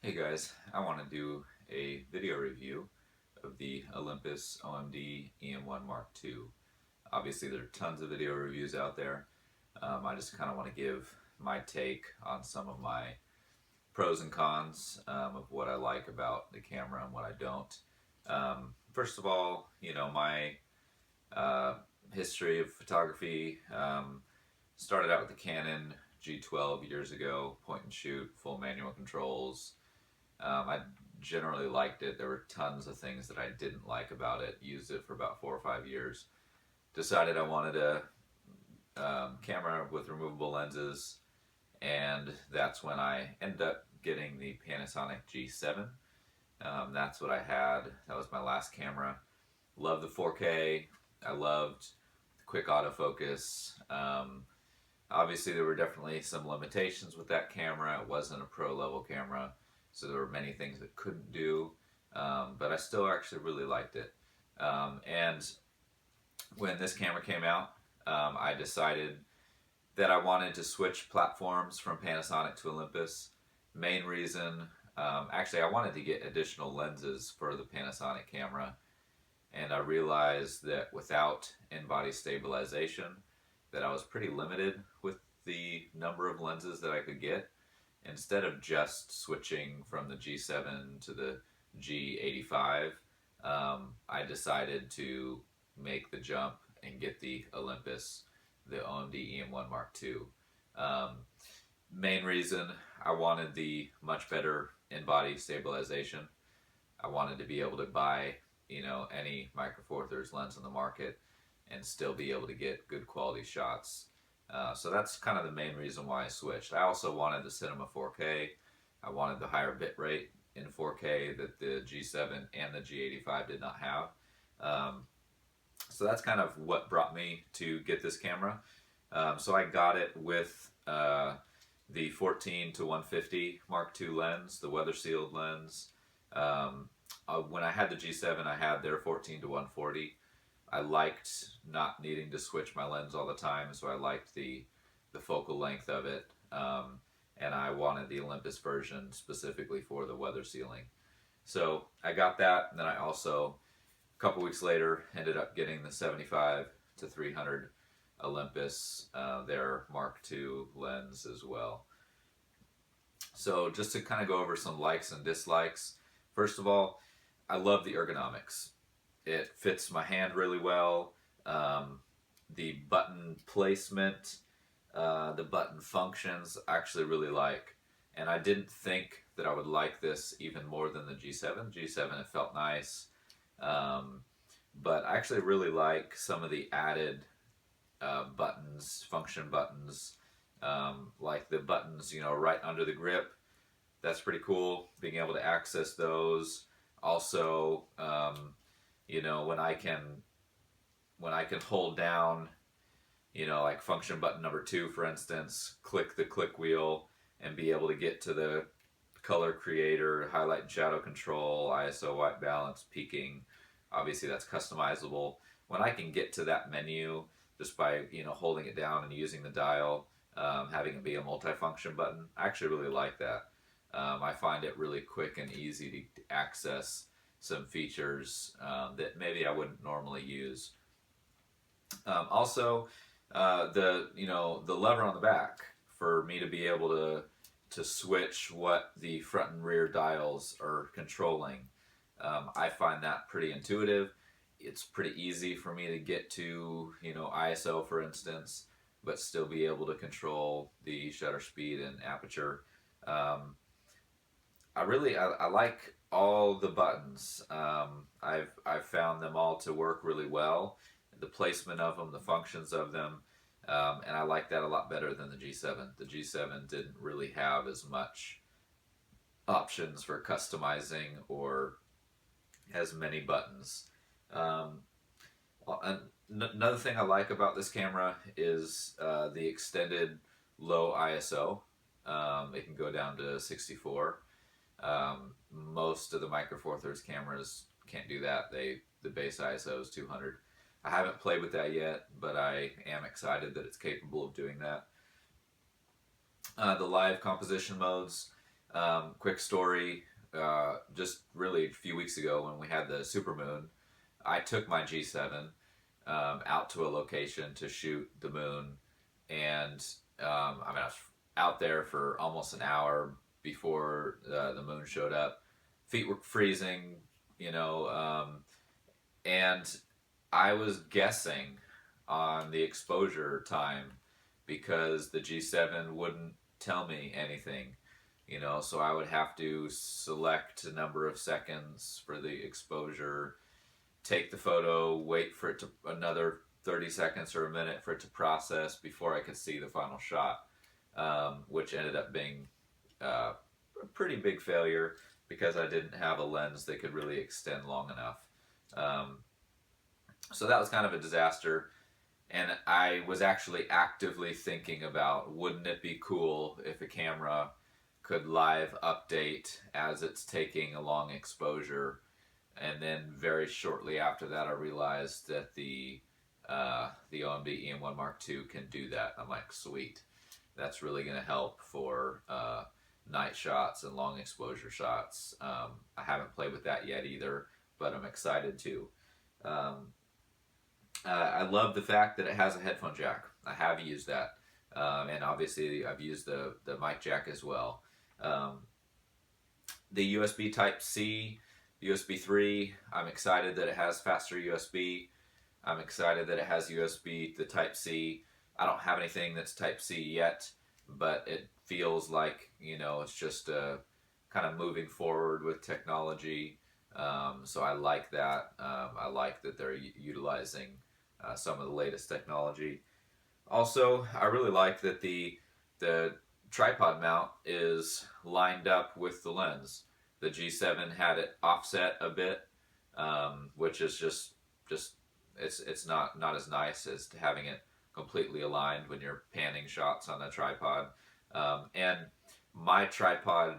Hey guys, I want to do a video review of the Olympus OMD EM1 Mark II. Obviously there are tons of video reviews out there. I just kind of want to give my take on some of my pros and cons of what I like about the camera and what I don't. First of all, my uh, history of photography started out with the Canon G12 years ago, point and shoot, full manual controls. I generally liked it. There were tons of things that I didn't like about it. Used it for about 4 or 5 years. Decided I wanted a camera with removable lenses, and that's when I ended up getting the Panasonic G7. That's what I had. That was my last camera. Loved the 4K. I loved the quick autofocus. Obviously, there were definitely some limitations with that camera. It wasn't a pro level camera, so there were many things it couldn't do, but I still actually really liked it. And when this camera came out, I decided that I wanted to switch platforms from Panasonic to Olympus. Main reason, actually, I wanted to get additional lenses for the Panasonic camera, and I realized that without in-body stabilization, that I was pretty limited with the number of lenses that I could get. Instead of just switching from the G7 to the G85, I decided to make the jump and get the Olympus, the OMD EM1 Mark II. Main reason, I wanted the much better in-body stabilization. I wanted to be able to buy, any Micro Four Thirds lens on the market and still be able to get good quality shots. So that's kind of the main reason why I switched. I also wanted the Cinema 4K. I wanted the higher bit rate in 4K that the G7 and the G85 did not have. So that's kind of what brought me to get this camera. So I got it with the 14 to 150 Mark II lens, the weather sealed lens. When I had the G7, I had their 14 to 140. I liked not needing to switch my lens all the time, so I liked the focal length of it, and I wanted the Olympus version specifically for the weather sealing. So I got that, and then I also, a couple weeks later, ended up getting the 75 to 300 Olympus, their Mark II lens as well. So just to kind of go over some likes and dislikes, first of all, I love the ergonomics. It fits my hand really well. The button placement, the button functions, I actually really like. And I didn't think that I would like this even more than the G7. G7, it felt nice. But I actually really like some of the added buttons, function buttons, like the buttons, right under the grip. That's pretty cool, being able to access those. Also, when I can hold down, like function button number 2, for instance, click the click wheel and be able to get to the color creator, highlight and shadow control, ISO, white balance, peaking. Obviously that's customizable. When I can get to that menu just by, holding it down and using the dial, having it be a multifunction button, I actually really like that. I find it really quick and easy to access some features that maybe I wouldn't normally use. Also, the lever on the back for me to be able to switch what the front and rear dials are controlling. I find that pretty intuitive. It's pretty easy for me to get to, ISO, for instance, but still be able to control the shutter speed and aperture. I like all the buttons. I've found them all to work really well. The placement of them, the functions of them, and I like that a lot better than the G7. The G7 didn't really have as much options for customizing or as many buttons. Another thing I like about this camera is the extended low ISO. It can go down to 64. Most of the Micro Four Thirds cameras can't do that. The base ISO is 200. I haven't played with that yet, but I am excited that it's capable of doing that. The live composition modes, Quick story, just really a few weeks ago when we had the supermoon, I took my G7 out to a location to shoot the moon, and I was out there for almost an hour before the moon showed up. Feet were freezing, you know, and I was guessing on the exposure time because the G7 wouldn't tell me anything, so I would have to select a number of seconds for the exposure, take the photo, wait for it to another 30 seconds or a minute for it to process before I could see the final shot, which ended up being a pretty big failure because I didn't have a lens that could really extend long enough. So that was kind of a disaster. And I was actually actively thinking about, wouldn't it be cool if a camera could live update as it's taking a long exposure? And then very shortly after that, I realized that the OMD EM1 Mark II can do that. I'm like, sweet. That's really going to help for night shots and long exposure shots. I haven't played with that yet either, but I'm excited to. I love the fact that it has a headphone jack. I have used that. And obviously I've used the mic jack as well. The USB Type-C, USB 3, I'm excited that it has faster USB. I'm excited that it has USB, the Type-C. I don't have anything that's Type-C yet, but it feels like, it's just kind of moving forward with technology. So I like that. I like that they're utilizing some of the latest technology. Also, I really like that the tripod mount is lined up with the lens. The G7 had it offset a bit, which is just it's not as nice as having it completely aligned when you're panning shots on a tripod. And my tripod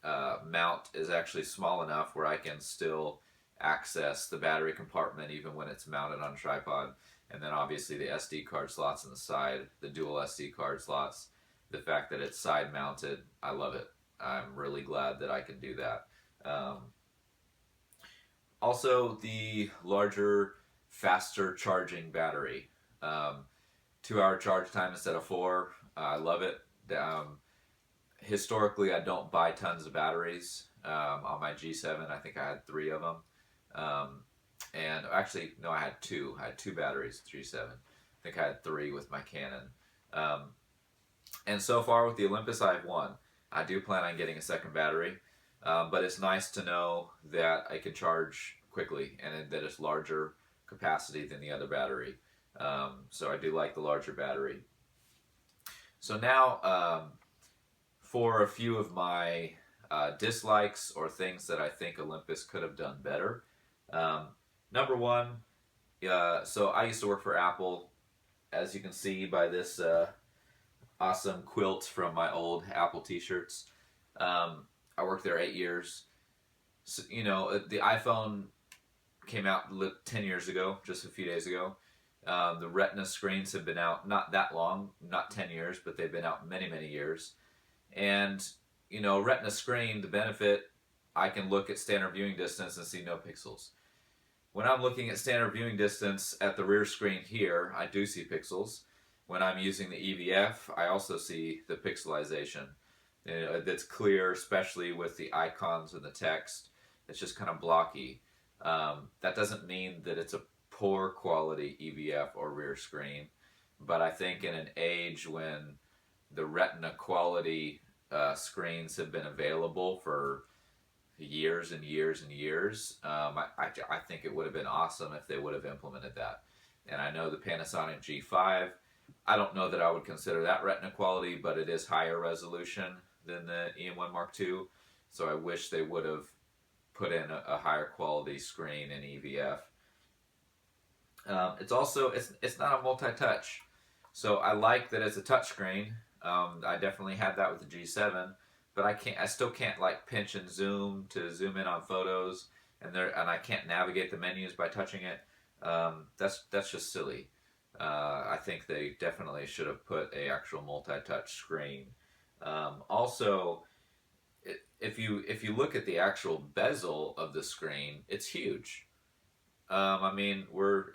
mount is actually small enough where I can still access the battery compartment even when it's mounted on a tripod. And then obviously the SD card slots on the side, the dual SD card slots, the fact that it's side mounted, I love it. I'm really glad that I can do that. Also, the larger, faster charging battery. 2-hour charge time instead of 4. I love it. Historically, I don't buy tons of batteries. On my G7, I think I had 3 of them. And actually, no, I had 2. I had 2 batteries, G7. I think I had 3 with my Canon. And so far with the Olympus, I have 1. I do plan on getting a second battery, but it's nice to know that I can charge quickly and that it's larger capacity than the other battery. So I do like the larger battery. So now, for a few of my dislikes or things that I think Olympus could have done better. Number one, so I used to work for Apple, as you can see by this awesome quilt from my old Apple t-shirts. I worked there 8 years. So, the iPhone came out 10 years ago, just a few days ago. The Retina screens have been out not that long, not 10 years, but they've been out many, many years. And, Retina screen, the benefit, I can look at standard viewing distance and see no pixels. When I'm looking at standard viewing distance at the rear screen here, I do see pixels. When I'm using the EVF, I also see the pixelization. That's clear, especially with the icons and the text. It's just kind of blocky. That doesn't mean that it's a poor quality EVF or rear screen, but I think in an age when the Retina quality screens have been available for years and years and years, I think it would have been awesome if they would have implemented that. And I know the Panasonic G5, I don't know that I would consider that Retina quality, but it is higher resolution than the EM1 Mark II, so I wish they would have put in a higher quality screen in EVF. It's also, it's not a multi-touch, so I like that it's a touch screen. I definitely had that with the G7, but I still can't like pinch and zoom to zoom in on photos, and I can't navigate the menus by touching it. That's just silly. I think they definitely should have put a actual multi-touch screen. Also, if you look at the actual bezel of the screen, it's huge. I mean, we're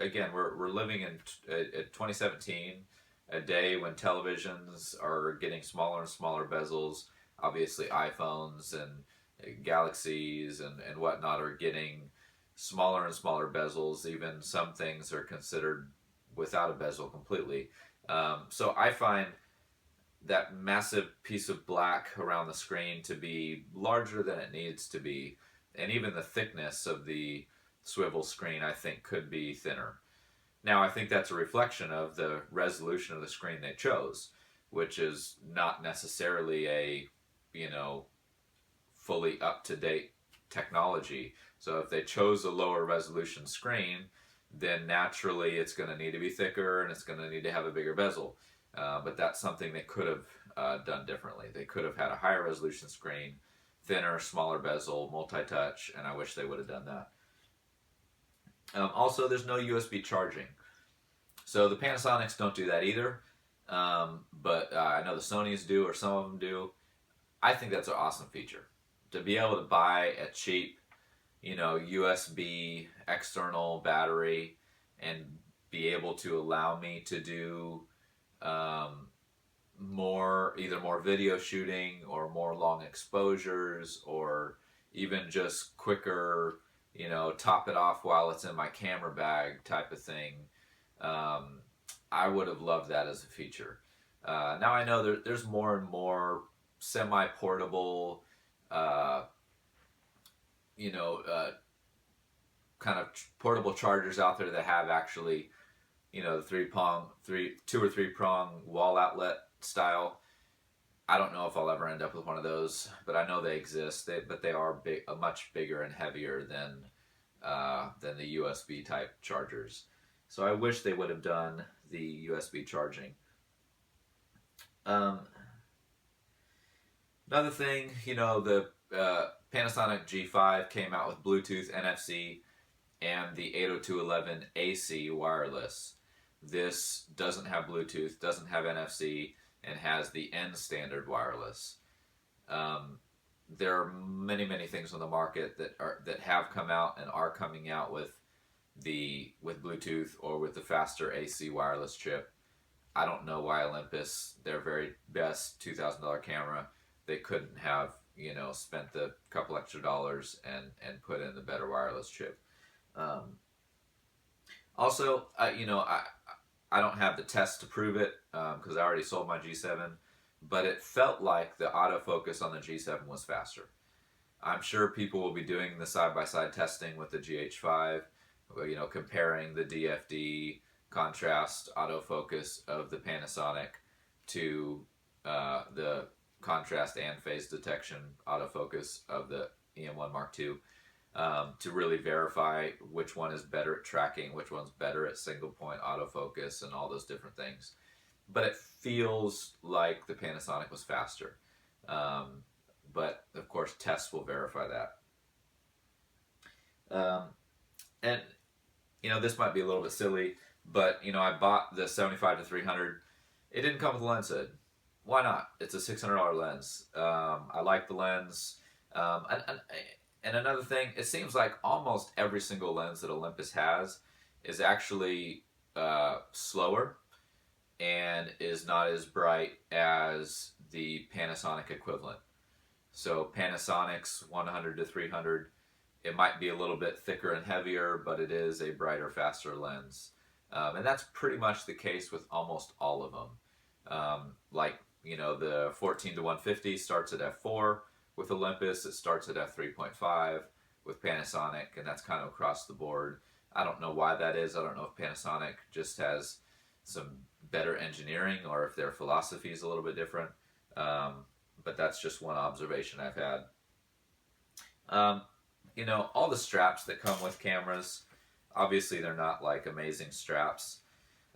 living in 2017, a day when televisions are getting smaller and smaller bezels. Obviously, iPhones and Galaxies and whatnot are getting smaller and smaller bezels. Even some things are considered without a bezel completely. So I find that massive piece of black around the screen to be larger than it needs to be, and even the thickness of the swivel screen I think could be thinner. Now I think that's a reflection of the resolution of the screen they chose, which is not necessarily a, you know, fully up-to-date technology. So if they chose a lower resolution screen, then naturally it's going to need to be thicker and it's going to need to have a bigger bezel. But that's something they could have done differently. They could have had a higher resolution screen, thinner, smaller bezel, multi-touch, and I wish they would have done that. Also, there's no USB charging. So the Panasonics don't do that either, but I know the Sonys do, or some of them do. I think that's an awesome feature. To be able to buy a cheap, you know, USB external battery and be able to allow me to do either more video shooting or more long exposures, or even just quicker, you know, top it off while it's in my camera bag type of thing. I would have loved that as a feature. Now I know there's more and more semi-portable, you know, kind of portable chargers out there that have actually, you know, the two or three prong wall outlet style. I don't know if I'll ever end up with one of those, but I know they exist. But they are much bigger and heavier than the USB type chargers. So I wish they would have done the USB charging. Another thing, you know, the Panasonic G5 came out with Bluetooth, NFC, and the 802.11 AC wireless. This doesn't have Bluetooth, doesn't have NFC, and has the N standard wireless. There are many things on the market that have come out and are coming out with Bluetooth or with the faster AC wireless chip. I don't know why Olympus, their very best $2,000 camera, they couldn't have, you know, spent the couple extra dollars and put in the better wireless chip. Also, you know, I don't have the test to prove it because I already sold my G7, but it felt like the autofocus on the G7 was faster. I'm sure people will be doing the side-by-side testing with the GH5, you know, comparing the DFD contrast autofocus of the Panasonic to the contrast and phase detection autofocus of the EM1 Mark II, to really verify which one is better at tracking, which one's better at single point autofocus, and all those different things. But it feels like the Panasonic was faster. But of course, tests will verify that. And you know, this might be a little bit silly, but you know, I bought the 75 to 300. It didn't come with a lens hood. Why not? It's a $600 lens. I like the lens. And another thing, it seems like almost every single lens that Olympus has is actually slower and is not as bright as the Panasonic equivalent. So Panasonic's 100 to 300, it might be a little bit thicker and heavier, but it is a brighter, faster lens. And that's pretty much the case with almost all of them. Like, you know, the 14 to 150 starts at f4. With Olympus, it starts at f3.5 with Panasonic, and that's kind of across the board. I don't know why that is. I don't know if Panasonic just has some better engineering or if their philosophy is a little bit different. But that's just one observation I've had. You know, all the straps that come with cameras, obviously they're not like amazing straps.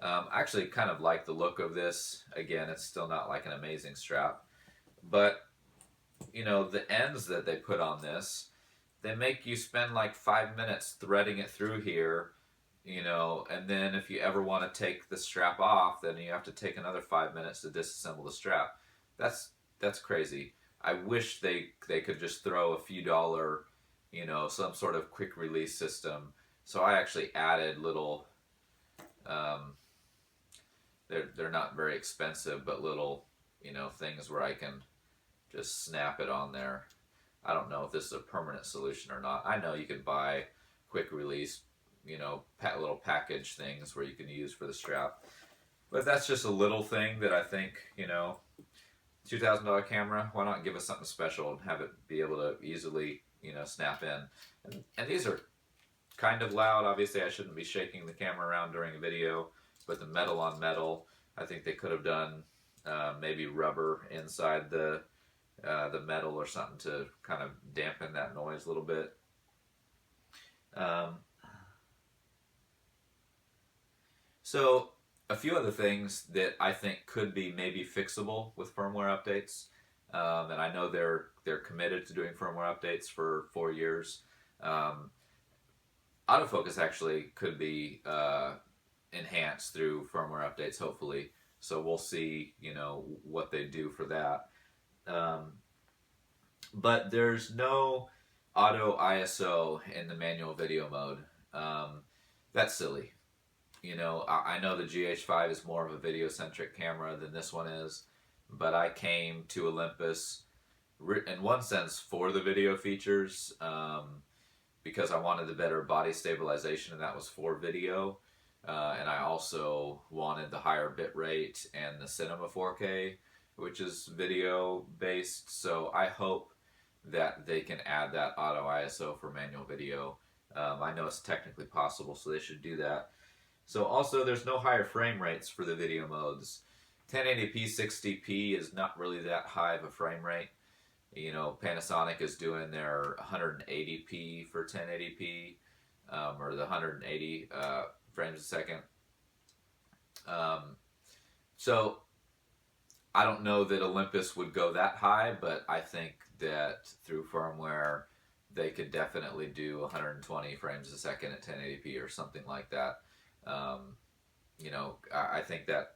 I actually kind of like the look of this. Again, it's still not like an amazing strap. But you know, the ends that they put on this, they make you spend like 5 minutes threading it through here, you know, and then if you ever want to take the strap off, then you have to take another 5 minutes to disassemble the strap. That's crazy. I wish they could just throw a few dollar, you know, some sort of quick release system. So I actually added little, um, they're not very expensive, but little, you know, things where I can just snap it on there. I don't know if this is a permanent solution or not. I know you can buy quick release, you know, little package things where you can use for the strap. But that's just a little thing that I think, you know, $2,000 camera, why not give us something special and have it be able to easily, you know, snap in. And these are kind of loud. Obviously, I shouldn't be shaking the camera around during a video, but the metal on metal, I think they could have done maybe rubber inside the metal or something to kind of dampen that noise a little bit. So a few other things that I think could be maybe fixable with firmware updates, and I know they're committed to doing firmware updates for 4 years. Autofocus actually could be enhanced through firmware updates, hopefully. So we'll see, you know, what they do for that. But there's no auto ISO in the manual video mode. That's silly. You know, I know the GH5 is more of a video-centric camera than this one is, but I came to Olympus in one sense for the video features, because I wanted the better body stabilization, and that was for video. And I also wanted the higher bit rate and the Cinema 4K, which is video based. So I hope that they can add that auto ISO for manual video. I know it's technically possible, so they should do that. So also, there's no higher frame rates for the video modes. 1080p 60p is not really that high of a frame rate. You know, Panasonic is doing their 180p for 1080p, or the 180 frames a second. So I don't know that Olympus would go that high, but I think that through firmware they could definitely do 120 frames a second at 1080p or something like that. You know, I think that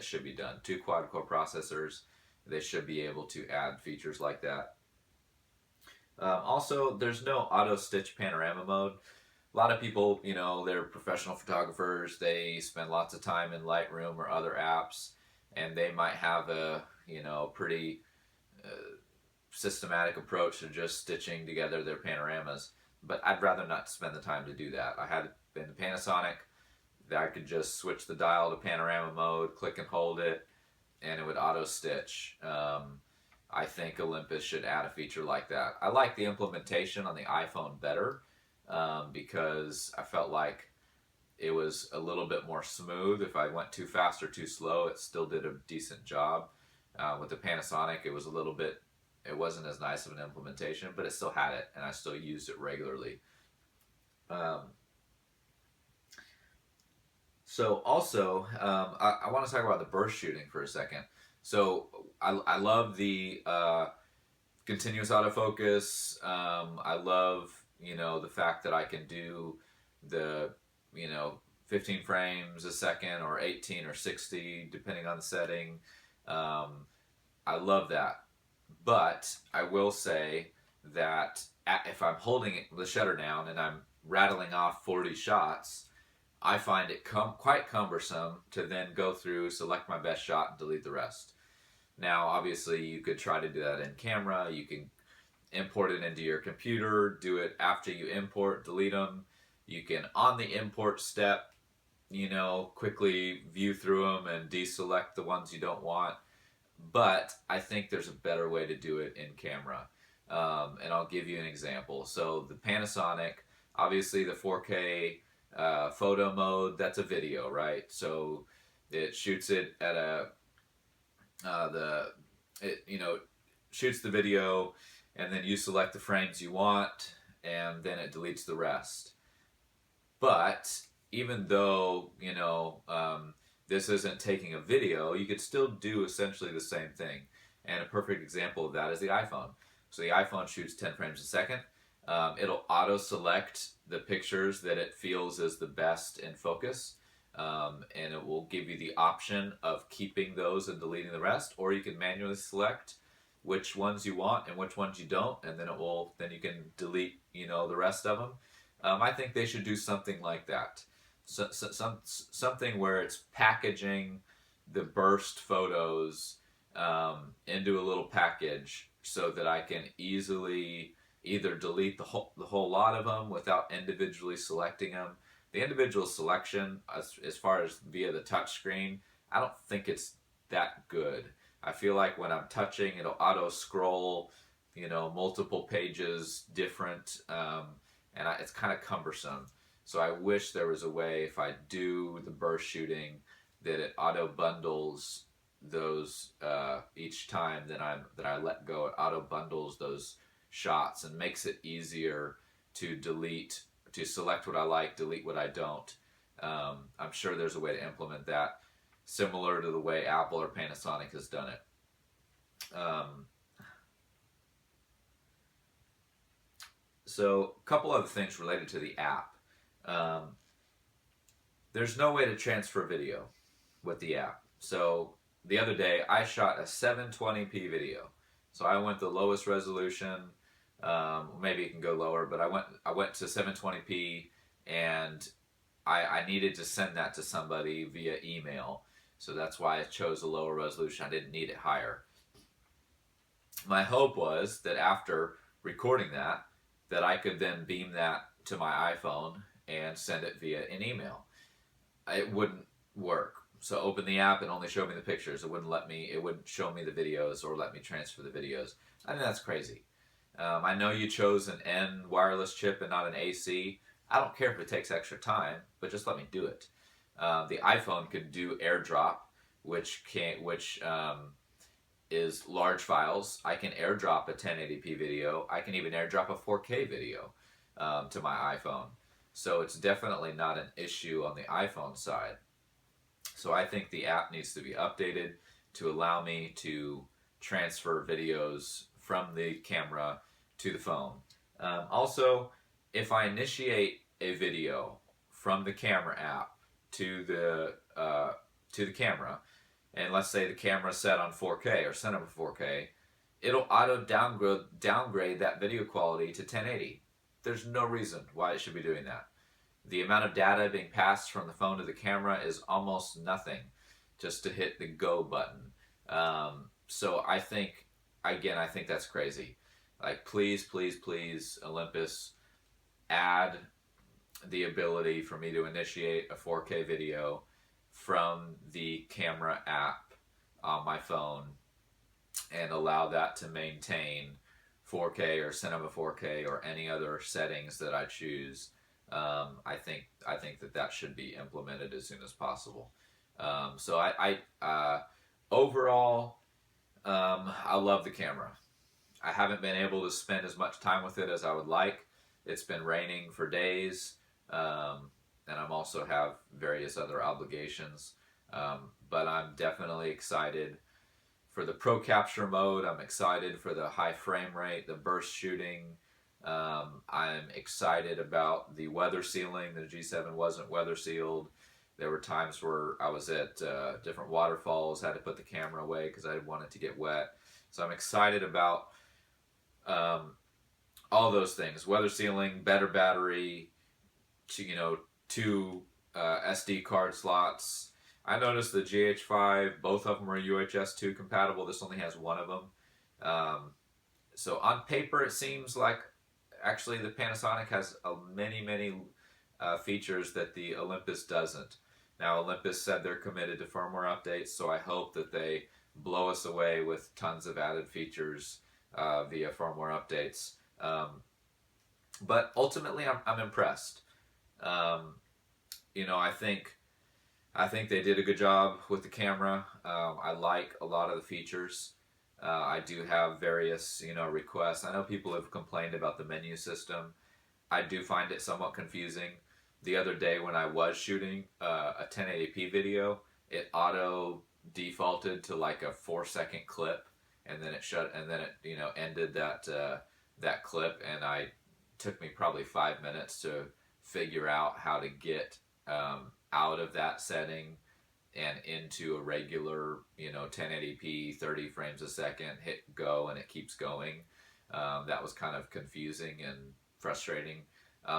should be done. 2 quad-core processors, they should be able to add features like that. Also, there's no auto-stitch panorama mode. A lot of people, you know, they're professional photographers. They spend lots of time in Lightroom or other apps, and they might have a, you know, pretty systematic approach to just stitching together their panoramas. But I'd rather not spend the time to do that. I had been Panasonic, that I could just switch the dial to panorama mode, click and hold it, and it would auto stitch. I think Olympus should add a feature like that. I like the implementation on the iPhone better, because I felt like it was a little bit more smooth. If I went too fast or too slow, it still did a decent job. With the Panasonic, it was a little bit, it wasn't as nice of an implementation, but it still had it, and I still used it regularly. So also, I want to talk about the burst shooting for a second. So I love the continuous autofocus. I love, you know, the fact that I can do the, you know, 15 frames a second or 18 or 60 depending on the setting. I love that. But I will say that if I'm holding the shutter down and I'm rattling off 40 shots, I find it quite cumbersome to then go through, select my best shot, and delete the rest. Now, obviously, you could try to do that in camera. You can import it into your computer, do it after you import, delete them. You can, on the import step, you know, quickly view through them and deselect the ones you don't want. But I think there's a better way to do it in camera. And I'll give you an example. So the Panasonic, obviously the 4K photo mode, that's a video, right? So it shoots it at a you know, shoots the video, and then you select the frames you want, and then it deletes the rest. But even though, you know, this isn't taking a video, you could still do essentially the same thing. And a perfect example of that is the iPhone. So the iPhone shoots 10 frames a second. It'll auto-select the pictures that it feels is the best in focus, and it will give you the option of keeping those and deleting the rest, or you can manually select. which ones you want and which ones you don't, and then you can delete, the rest of them. I think they should do something like that. Something where it's packaging the burst photos into a little package so that I can easily either delete the whole lot of them without individually selecting them. The individual selection, as far as via the touch screen, I don't think it's that good. I feel like when I'm touching, it'll auto scroll, multiple pages different, it's kind of cumbersome. So I wish there was a way, if I do the burst shooting, that it auto bundles those each time that I let go. It auto bundles those shots and makes it easier to select what I like, delete what I don't. I'm sure there's a way to implement that, similar to the way Apple or Panasonic has done it. So a couple other things related to the app. There's no way to transfer video with the app. So the other day I shot a 720p video. So I went the lowest resolution. Maybe it can go lower, but I went to 720p, and I needed to send that to somebody via email. So that's why I chose a lower resolution. I didn't need it higher. My hope was that after recording that I could then beam that to my iPhone and send it via an email. It wouldn't work. So open the app and only show me the pictures. It wouldn't show me the videos or let me transfer the videos. I think that's crazy. I know you chose an N wireless chip and not an AC. I don't care if it takes extra time, but just let me do it. The iPhone could do AirDrop, which is large files. I can AirDrop a 1080p video. I can even AirDrop a 4K video to my iPhone. So it's definitely not an issue on the iPhone side. So I think the app needs to be updated to allow me to transfer videos from the camera to the phone. Also, if I initiate a video from the camera app to the camera, and let's say the camera set on 4K or Cinema 4K, it'll auto downgrade that video quality to 1080. There's no reason why it should be doing that. The amount of data being passed from the phone to the camera is almost nothing, just to hit the go button. So I think that's crazy. Like, please, please, please, Olympus, add the ability for me to initiate a 4K video from the camera app on my phone and allow that to maintain 4K or Cinema 4K or any other settings that I choose. I think that should be implemented as soon as possible. So overall, I love the camera. I haven't been able to spend as much time with it as I would like. It's been raining for days, and I'm also have various other obligations. But I'm definitely excited for the Pro Capture mode. I'm excited for the high frame rate, the burst shooting. I'm excited about the weather sealing. The G7 wasn't weather sealed. There were times where I was at different waterfalls, had to put the camera away because I didn't want it to get wet. So I'm excited about all those things: weather sealing, better battery, two SD card slots. I noticed the GH5, both of them are UHS 2 compatible. This only has one of them. So on paper, it seems like actually the Panasonic has many features that the Olympus doesn't. Now, Olympus said they're committed to firmware updates, so I hope that they blow us away with tons of added features via firmware updates. But ultimately, I'm impressed. I think they did a good job with the camera. I like a lot of the features. I do have various, requests. I know people have complained about the menu system. I do find it somewhat confusing. The other day when I was shooting a 1080p video, it auto defaulted to like a 4-second clip, and then it ended that clip, and took me probably 5 minutes to figure out how to get out of that setting and into a regular, 1080p, 30 frames a second, hit go, and it keeps going. That was kind of confusing and frustrating.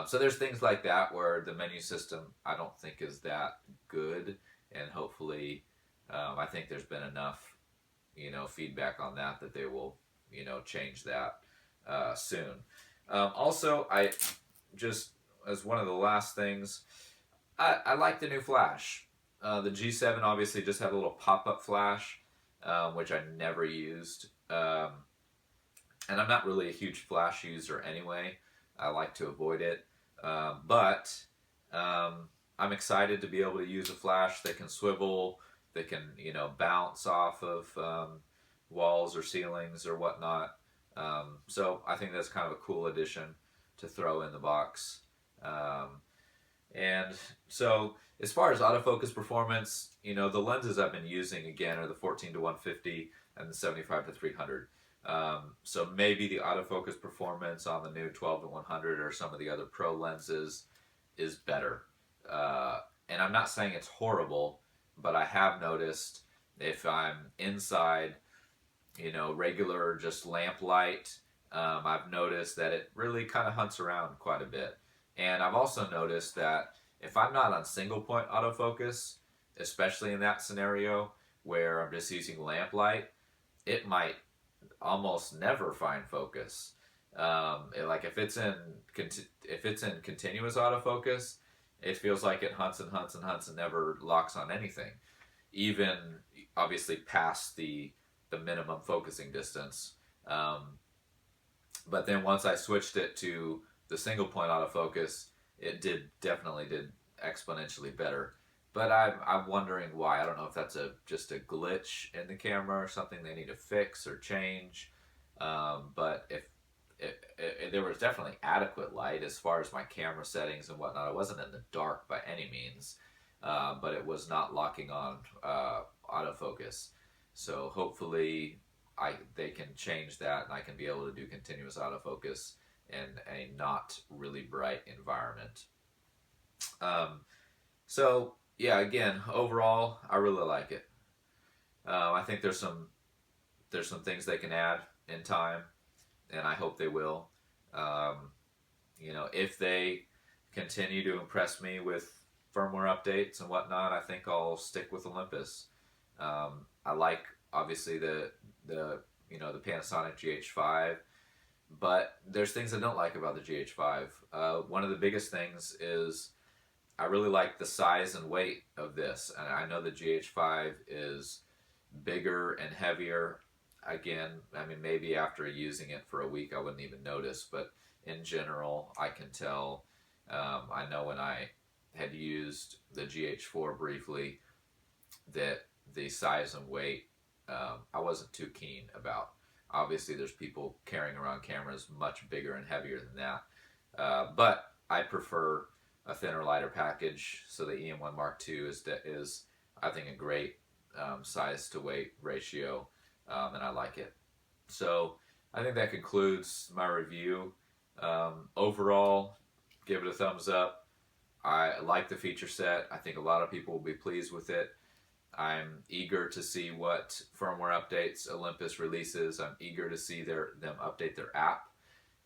So there's things like that where the menu system I don't think is that good, and hopefully, I think there's been enough, feedback on that they will, change that soon. Also, I just, as one of the last things, I like the new flash. The G7 obviously just had a little pop-up flash, which I never used. And I'm not really a huge flash user anyway. I like to avoid it. But I'm excited to be able to use a flash that can swivel, that can, bounce off of walls or ceilings or whatnot. So I think that's kind of a cool addition to throw in the box. And so as far as autofocus performance, the lenses I've been using again are the 14 to 150 and the 75 to 300. So maybe the autofocus performance on the new 12 to 100 or some of the other pro lenses is better. And I'm not saying it's horrible, but I have noticed if I'm inside, regular just lamp light, I've noticed that it really kind of hunts around quite a bit. And I've also noticed that if I'm not on single point autofocus, especially in that scenario where I'm just using lamp light, it might almost never find focus. Like if it's in continuous autofocus, it feels like it hunts and hunts and hunts and never locks on anything, even obviously past the minimum focusing distance. But then once I switched it to the single point autofocus, it definitely did exponentially better. But I'm wondering why. I don't know if that's just a glitch in the camera or something they need to fix or change. But if there was definitely adequate light as far as my camera settings and whatnot. I wasn't in the dark by any means, but it was not locking on autofocus. So hopefully they can change that and I can be able to do continuous autofocus in a not really bright environment. So yeah, again, overall, I really like it. I think there's some things they can add in time, and I hope they will. If they continue to impress me with firmware updates and whatnot, I think I'll stick with Olympus. I like obviously the Panasonic GH5, but there's things I don't like about the GH5. One of the biggest things is I really like the size and weight of this, and I know the GH5 is bigger and heavier. Again, I mean, maybe after using it for a week I wouldn't even notice, but in general I can tell. I know when I had used the GH4 briefly that the size and weight I wasn't too keen about. Obviously there's people carrying around cameras much bigger and heavier than that, but I prefer a thinner, lighter package. So the EM1 Mark II is I think a great size to weight ratio, and I like it. So I think that concludes my review. Overall, give it a thumbs up. I like the feature set. I think a lot of people will be pleased with it. I'm eager to see what firmware updates Olympus releases. I'm eager to see them update their app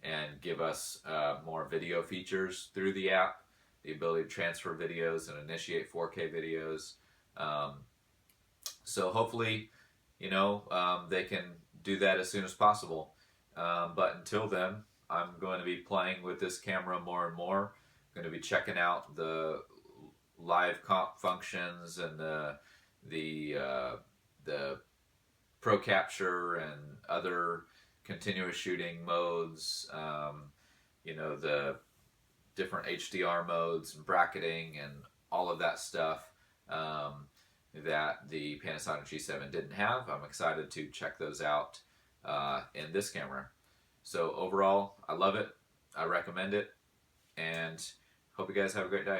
and give us more video features through the app, the ability to transfer videos and initiate 4K videos. So hopefully, they can do that as soon as possible. But until then, I'm going to be playing with this camera more and more. I'm going to be checking out the live comp functions and the pro capture and other continuous shooting modes, the different HDR modes and bracketing and all of that stuff that the Panasonic G7 didn't have. I'm excited to check those out in this camera. So overall, I love it. I recommend it, and hope you guys have a great day.